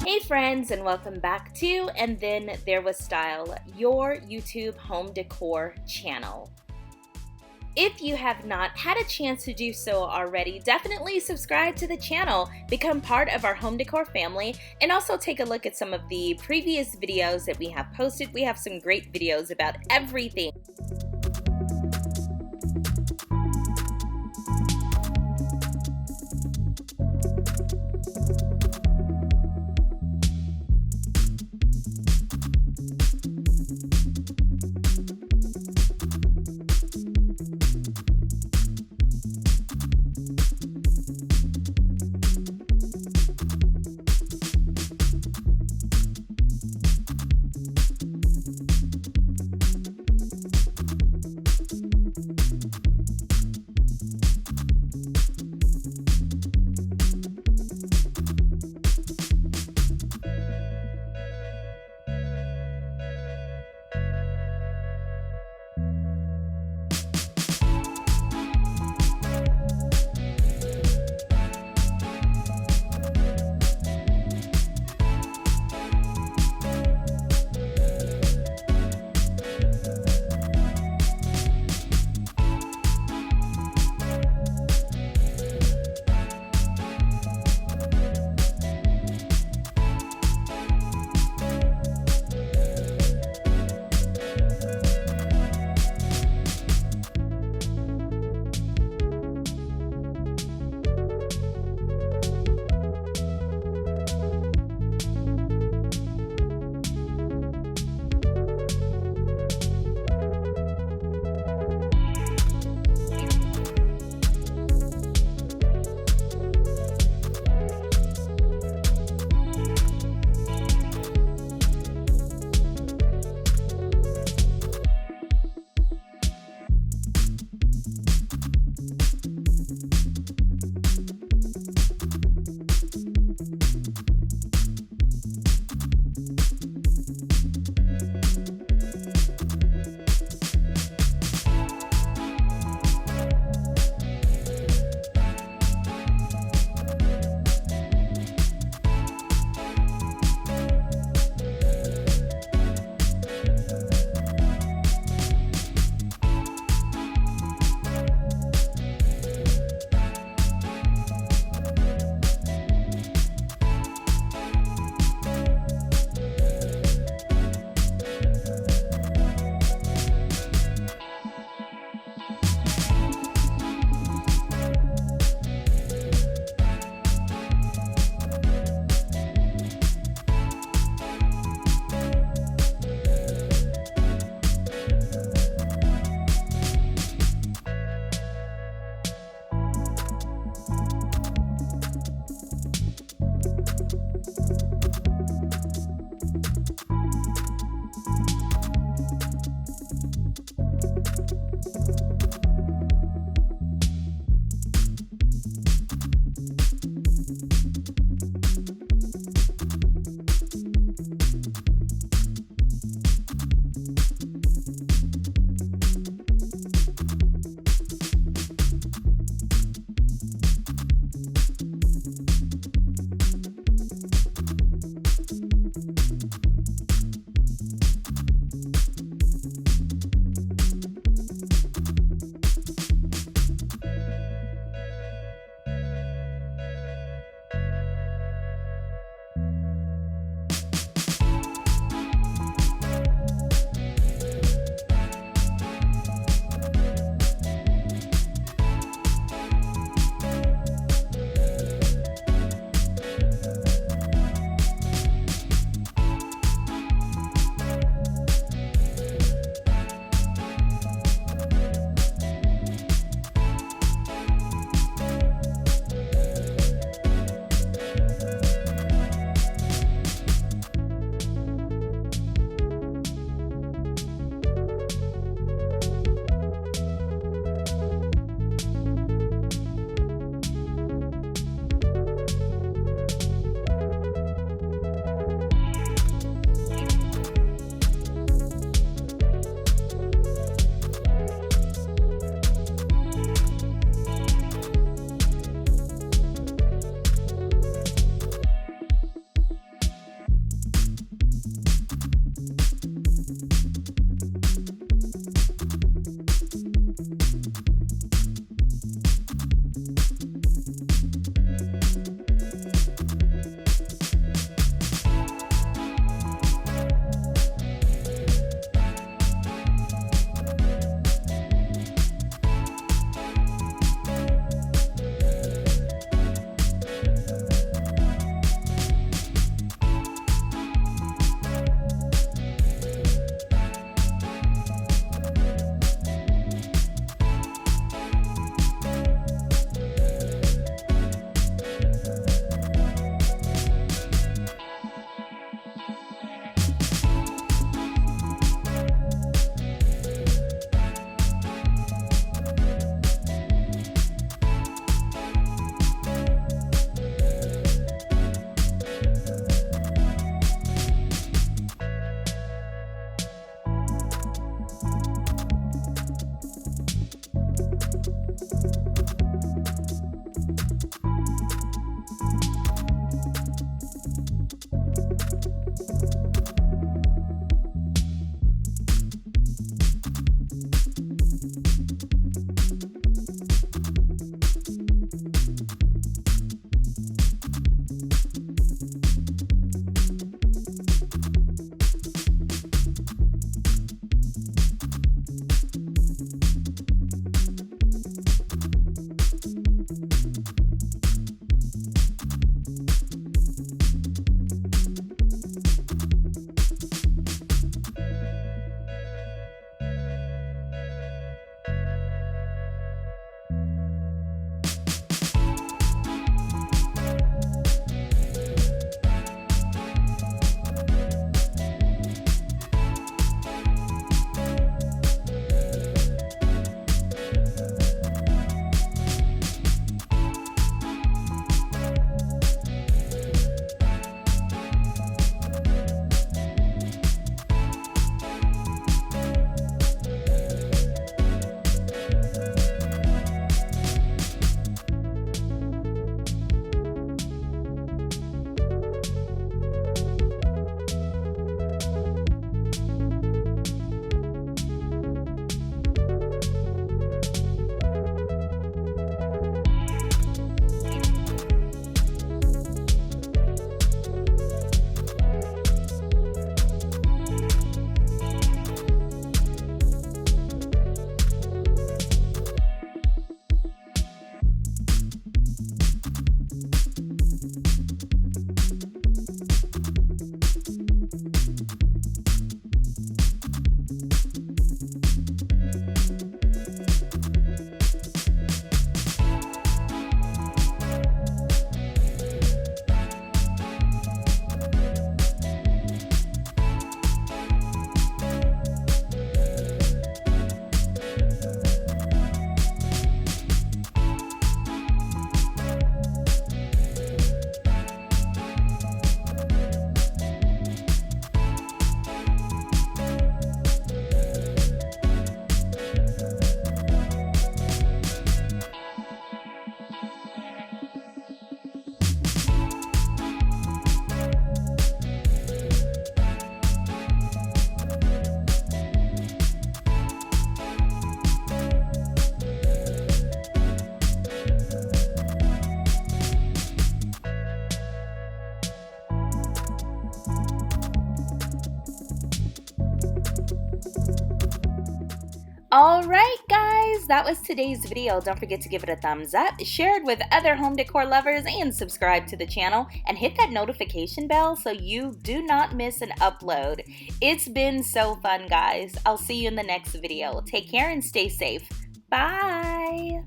Hey friends, and welcome back to And Then There Was Style, your YouTube home decor channel. If you have not had a chance to do so already, definitely subscribe to the channel, become part of our home decor family, and also take a look at some of the previous videos that we have posted. We have some great videos about everything. Alright guys, that was today's video. Don't forget to give it a thumbs up, share it with other home decor lovers, and subscribe to the channel. And hit that notification bell so you do not miss an upload. It's been so fun guys. I'll see you in the next video. Take care and stay safe. Bye!